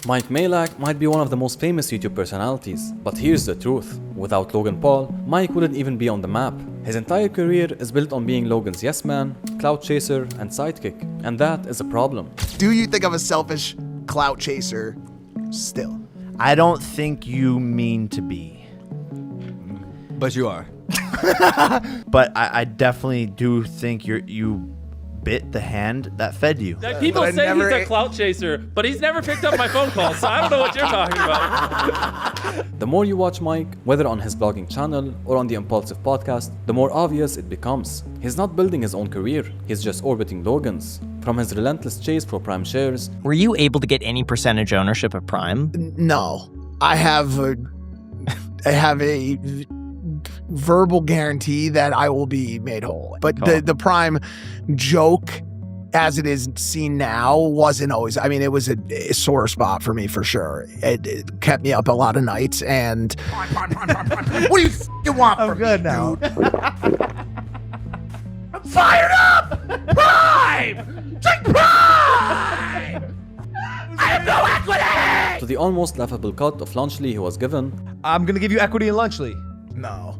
Mike Majlak might be one of the most famous YouTube personalities, but here's the truth. Without Logan Paul, Mike wouldn't even be on the map. His entire career is built on being Logan's yes man, Clout-Chaser, and sidekick, and that is a problem. Do you think I'm a selfish clout chaser still? I don't think you mean to be. But you are. But I definitely do think you bit the hand that fed you. People But I say never- he's a clout chaser, but he's never picked up my phone call, so I don't know what you're talking about. The more you watch Mike, whether on his blogging channel or on the Impulsive podcast, the more obvious it becomes. He's not building his own career, he's just orbiting Logan's. From his relentless chase for Prime shares, Were you able to get any percentage ownership of Prime? No. I have a verbal guarantee that I will be made whole. But the Prime joke, as it is seen now, wasn't always. I mean, it was a sore spot for me for sure. It kept me up a lot of nights. And what do you want from good me, now. dude? I'm fired up. Prime, take Prime. I have no equity. to the almost laughable cut of Lunchley he was given, I'm going to give you equity in Lunchley. No.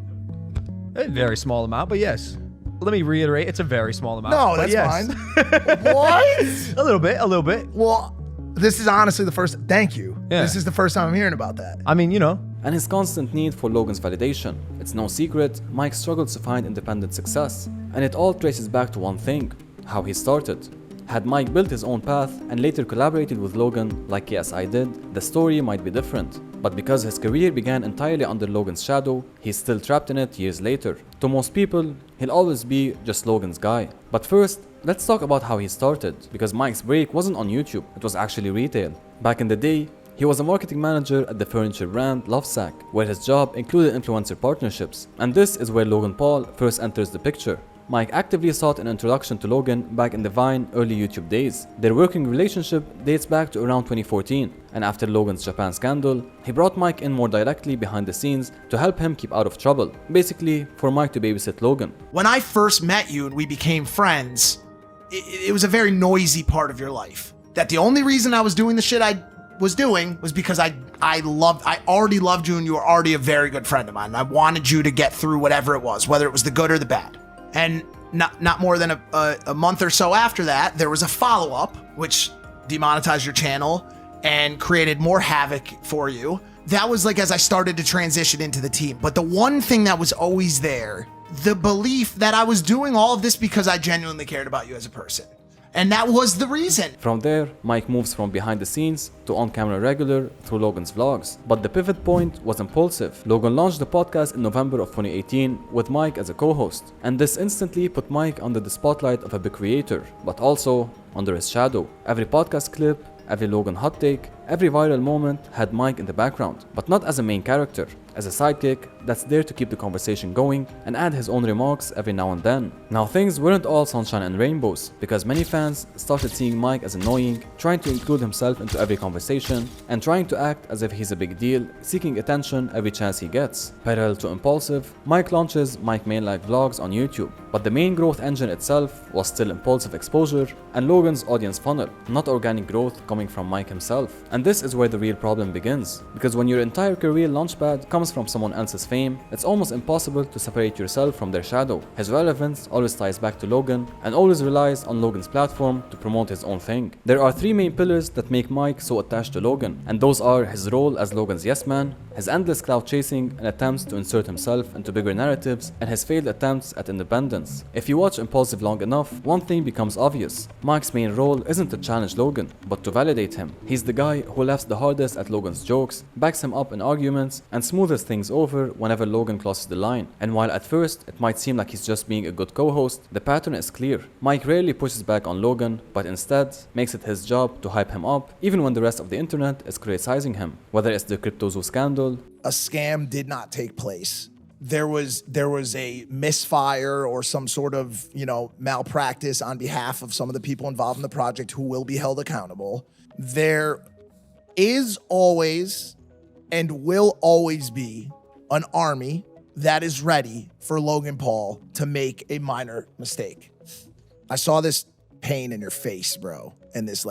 A very small amount, but yes. Let me reiterate, it's a very small amount. No, but that's yes. fine. What? A little bit. Well, this is honestly the first. Thank you. Yeah. This is the first time I'm hearing about that. I mean, you know. and his constant need for Logan's validation. It's no secret, Mike struggles to find independent success, and it all traces back to one thing: how he started. Had Mike built his own path and later collaborated with Logan, like Yes I Did, the story might be different. But because his career began entirely under Logan's shadow, he's still trapped in it years later. To most people, he'll always be just Logan's guy. But first, let's talk about how he started, because Mike's break wasn't on YouTube, it was actually retail. Back in the day, he was a marketing manager at the furniture brand Lovesac, where his job included influencer partnerships. And this is where Logan Paul first enters the picture. Mike actively sought an introduction to Logan back in the Vine early YouTube days. Their working relationship dates back to around 2014, and after Logan's Japan scandal, he brought Mike in more directly behind the scenes to help him keep out of trouble, basically for Mike to babysit Logan. When I first met you and we became friends, it was a very noisy part of your life. That the only reason I was doing the shit I was doing was because I already loved you and you were already a very good friend of mine. And I wanted you to get through whatever it was, whether it was the good or the bad. And not more than a month or so after that, there was a follow-up, which demonetized your channel and created more havoc for you. That was like as I started to transition into the team. But the one thing that was always there, the belief that I was doing all of this because I genuinely cared about you as a person. And that was the reason. From there, Mike moves from behind the scenes to on-camera regular through Logan's vlogs. But the pivot point was impulsive. Logan launched the podcast in November of 2018 with Mike as a co-host. And this instantly put Mike under the spotlight of a big creator, but also under his shadow. Every podcast clip, every Logan hot take, every viral moment had Mike in the background, but not as a main character, as a sidekick that's there to keep the conversation going and add his own remarks every now and then. Now things weren't all sunshine and rainbows, because many fans started seeing Mike as annoying, trying to include himself into every conversation, and trying to act as if he's a big deal, seeking attention every chance he gets. Parallel to Impulsive, Mike launches Mike Majlak vlogs on YouTube, but the main growth engine itself was still impulsive exposure and Logan's audience funnel, not organic growth coming from Mike himself. And this is where the real problem begins, because when your entire career launchpad comes from someone else's fame, it's almost impossible to separate yourself from their shadow. His relevance always ties back to Logan and always relies on Logan's platform to promote his own thing. There are three main pillars that make Mike so attached to Logan, and those are his role as Logan's yes man, his endless clout chasing and attempts to insert himself into bigger narratives, and his failed attempts at independence. If you watch Impulsive long enough, one thing becomes obvious. Mike's main role isn't to challenge Logan, but to validate him. He's the guy who laughs the hardest at Logan's jokes, backs him up in arguments, and smoothes things over whenever Logan crosses the line. And while at first it might seem like he's just being a good co-host, the pattern is clear. Mike rarely pushes back on Logan, but instead makes it his job to hype him up, even when the rest of the internet is criticizing him. Whether it's the CryptoZoo scandal, A scam did not take place. There was a misfire or some sort of, malpractice on behalf of some of the people involved in the project who will be held accountable. There is always and will always be an army that is ready for Logan Paul to make a minor mistake. I saw this pain in your face, bro, and this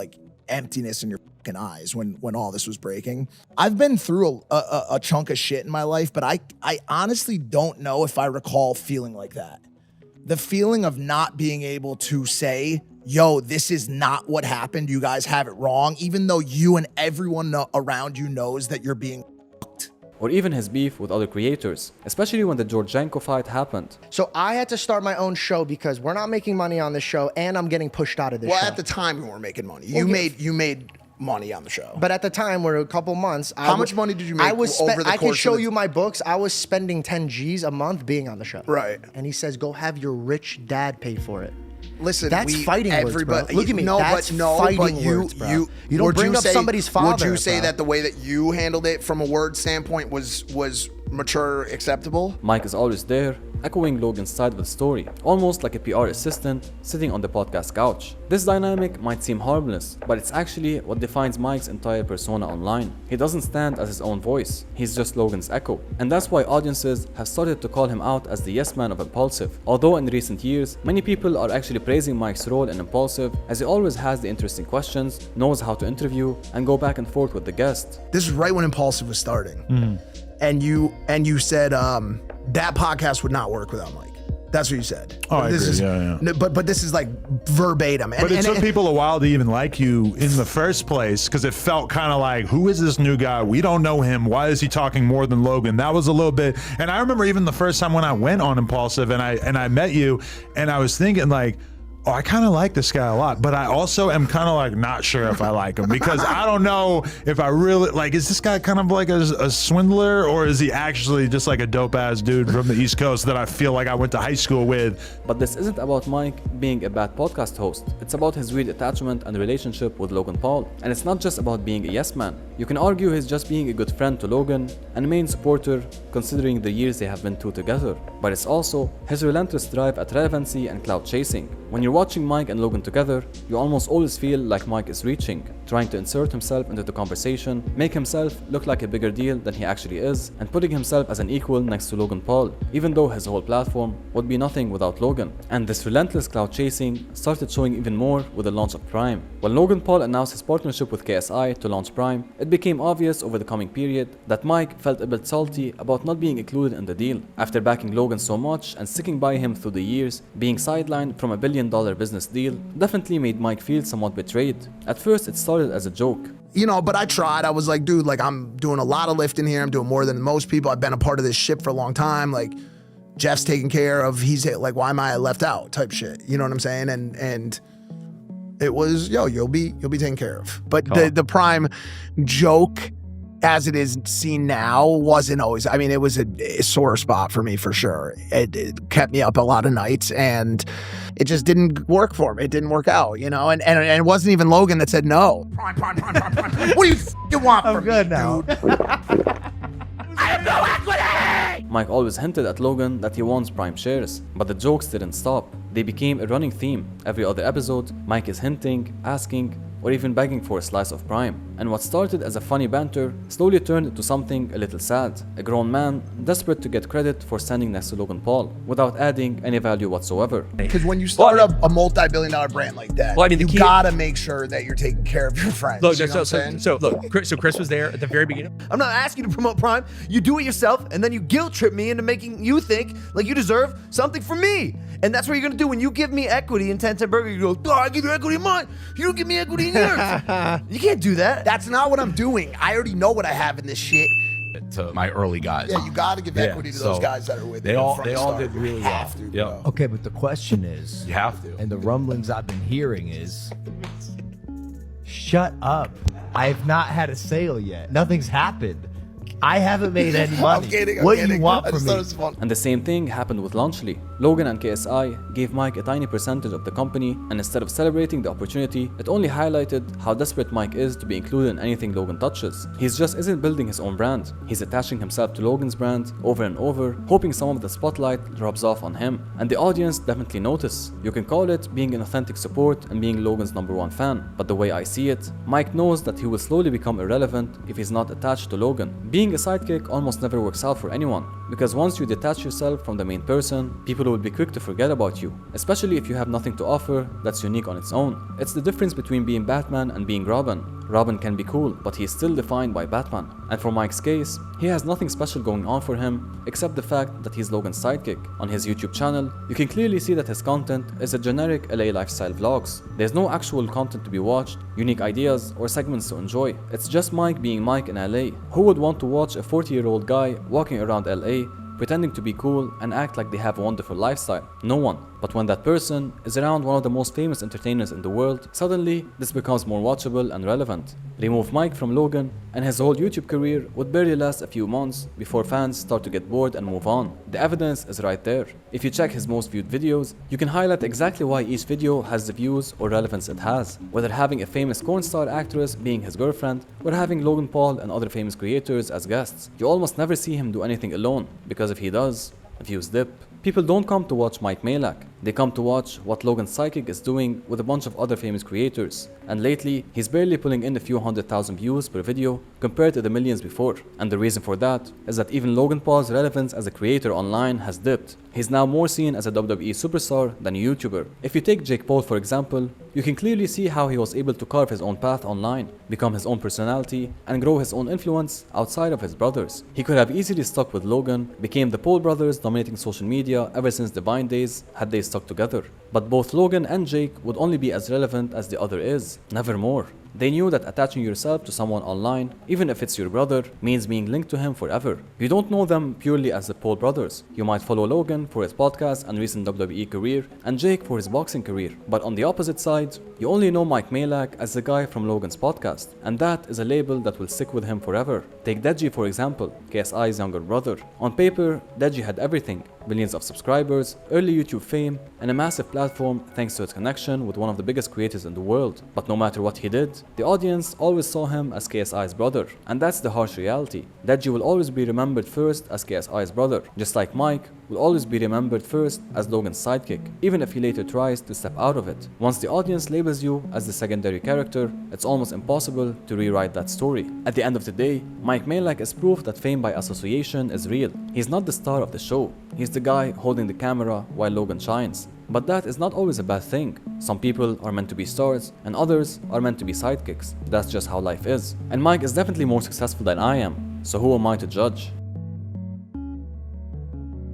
emptiness in your fucking eyes when all this was breaking. I've been through a chunk of shit in my life, but I honestly don't know if I recall feeling like that. The feeling of not being able to say, yo, this is not what happened. You guys have it wrong, even though you and everyone around you knows that you're being fucked. Or even his beef with other creators, especially when the Georgienko fight happened. So I had to start my own show because we're not making money on this show and I'm getting pushed out of this show. Well, at the time we weren't making money. You made money on the show. But at the time, we're a couple months. How much money did you make over the course I can show you my books. I was spending 10 G's a month being on the show. Right. And he says, go have your rich dad pay for it. Listen, that's fighting words, bro. Look at me. No, that's fighting words, bro. You don't bring up somebody's father. Would you say bro. that the way that you handled it from a word standpoint was mature, acceptable? Mike is always there, echoing Logan's side of the story, almost like a PR assistant sitting on the podcast couch. This dynamic might seem harmless, but it's actually what defines Mike's entire persona online. He doesn't stand as his own voice, he's just Logan's echo. And that's why audiences have started to call him out as the yes man of Impulsive. Although in recent years, many people are actually praising Mike's role in Impulsive, as he always has the interesting questions, knows how to interview, and go back and forth with the guest. This is right when Impulsive was starting. And you said that podcast would not work without Mike. That's what you said. Oh, I this agree. is, Yeah. But this is like verbatim. But it took people a while to even like you in the first place because it felt kind of like, who is this new guy? We don't know him. Why is he talking more than Logan? That was a little bit. And I remember even the first time when I went on Impulsive and I met you, and I was thinking like, oh, I kind of like this guy a lot, but I also am kind of like not sure if I like him because I don't know if I really like, is this guy kind of like a swindler or is he actually just like a dope ass dude from the East Coast that I feel like I went to high school with? But this isn't about Mike being a bad podcast host. It's about his weird attachment and relationship with Logan Paul. And it's not just about being a yes man. You can argue he's just being a good friend to Logan and a main supporter considering the years they have been through together. But it's also his relentless drive at relevancy and clout chasing. When you're watching Mike and Logan together, you almost always feel like Mike is reaching, trying to insert himself into the conversation, make himself look like a bigger deal than he actually is, and putting himself as an equal next to Logan Paul, even though his whole platform would be nothing without Logan. And this relentless clout chasing started showing even more with the launch of Prime. When Logan Paul announced his partnership with KSI to launch Prime, it became obvious over the coming period that Mike felt a bit salty about not being included in the deal. After backing Logan so much and sticking by him through the years, being sidelined from $1 billion business deal definitely made Mike feel somewhat betrayed. At first it started as a joke. You know, but I tried. I was like, dude, like I'm doing a lot of lifting here. I'm doing more than most people. I've been a part of this shit for a long time. Like Jeff's taken care of. He's like, why am I left out? Type shit. You know what I'm saying? And it was, yo, you'll be taken care of. But the Prime joke, as it is seen now, wasn't always. I mean, it was a sore spot for me for sure. It kept me up a lot of nights, and it just didn't work for me. It didn't work out, you know. And it wasn't even Logan that said no. Prime. What do you want from me, now. dude? I have no equity! Mike always hinted at Logan that he wants Prime shares, but the jokes didn't stop. They became a running theme. Every other episode, Mike is hinting, asking, or even begging for a slice of Prime. And what started as a funny banter slowly turned into something a little sad. A grown man desperate to get credit for standing next to Logan Paul without adding any value whatsoever. Because when you start a multi-billion-dollar brand like that, you gotta make sure that you're taking care of your friends. Look, you know what I'm saying? so Chris was there at the very beginning. I'm not asking you to promote Prime. You do it yourself, and then you guilt trip me into making you think like you deserve something from me. And that's what you're gonna do when you give me equity in 10 Cent Burger. You go, I give you equity in mine. You don't give me equity in yours. You can't do that. That's not what I'm doing. I already know what I have in this shit. To my early guys. Yeah, you gotta give equity to those guys that are with you. They all did really well. Yeah. Okay, but the question is, You have to. and the rumblings I've been hearing is, shut up. I have not had a sale yet. Nothing's happened. I haven't made any money. I'm kidding. What do you want I from just me? thought it was fun. And the same thing happened with Launchly. Logan and KSI gave Mike a tiny percentage of the company, and instead of celebrating the opportunity, it only highlighted how desperate Mike is to be included in anything Logan touches. He just isn't building his own brand. He's attaching himself to Logan's brand over and over, hoping some of the spotlight rubs off on him. And the audience definitely notice. You can call it being an authentic support and being Logan's #1 fan, but the way I see it, Mike knows that he will slowly become irrelevant if he's not attached to Logan. Being a sidekick almost never works out for anyone, because once you detach yourself from the main person, people will be quick to forget about you, especially if you have nothing to offer that's unique on its own. It's the difference between being Batman and being Robin. Robin can be cool, but he is still defined by Batman. And for Mike's case, he has nothing special going on for him except the fact that he's Logan's sidekick. On his YouTube channel, you can clearly see that his content is a generic LA lifestyle vlogs. There's no actual content to be watched, unique ideas, or segments to enjoy. It's just Mike being Mike in LA. Who would want to watch a 40-year-old guy walking around LA pretending to be cool and act like they have a wonderful lifestyle? No one. But when that person is around one of the most famous entertainers in the world, suddenly this becomes more watchable and relevant. Remove Mike from Logan and his whole YouTube career would barely last a few months before fans start to get bored and move on. The evidence is right there. If you check his most viewed videos, you can highlight exactly why each video has the views or relevance it has. Whether having a famous porn star actress being his girlfriend, or having Logan Paul and other famous creators as guests, you almost never see him do anything alone, because if he does, views dip. People don't come to watch Mike Majlak, they come to watch what Logan Psychic is doing with a bunch of other famous creators. And lately, he's barely pulling in a few 100,000 views per video compared to the millions before. And the reason for that is that even Logan Paul's relevance as a creator online has dipped. He's now more seen as a WWE superstar than a YouTuber. If you take Jake Paul for example, you can clearly see how he was able to carve his own path online, become his own personality, and grow his own influence outside of his brothers. He could have easily stuck with Logan, became the Paul brothers dominating social media ever since the Vine days had they stuck together. But both Logan and Jake would only be as relevant as the other is, never more. They knew that attaching yourself to someone online, even if it's your brother, means being linked to him forever. You don't know them purely as the Paul brothers. You might follow Logan for his podcast and recent WWE career, and Jake for his boxing career. But on the opposite side, you only know Mike Majlak as the guy from Logan's podcast, and that is a label that will stick with him forever. Take Deji for example, KSI's younger brother. On paper, Deji had everything: millions of subscribers, early YouTube fame, and a massive platform thanks to his connection with one of the biggest creators in the world. But no matter what he did, the audience always saw him as KSI's brother, and that's the harsh reality. Deji will always be remembered first as KSI's brother, just like Mike will always be remembered first as Logan's sidekick, even if he later tries to step out of it. Once the audience labels you as the secondary character, it's almost impossible to rewrite that story. At the end of the day, Mike Majlak is proof that fame by association is real. He's not the star of the show, he's the guy holding the camera while Logan shines. But that is not always a bad thing. Some people are meant to be stars, and others are meant to be sidekicks. That's just how life is. And Mike is definitely more successful than I am, so who am I to judge?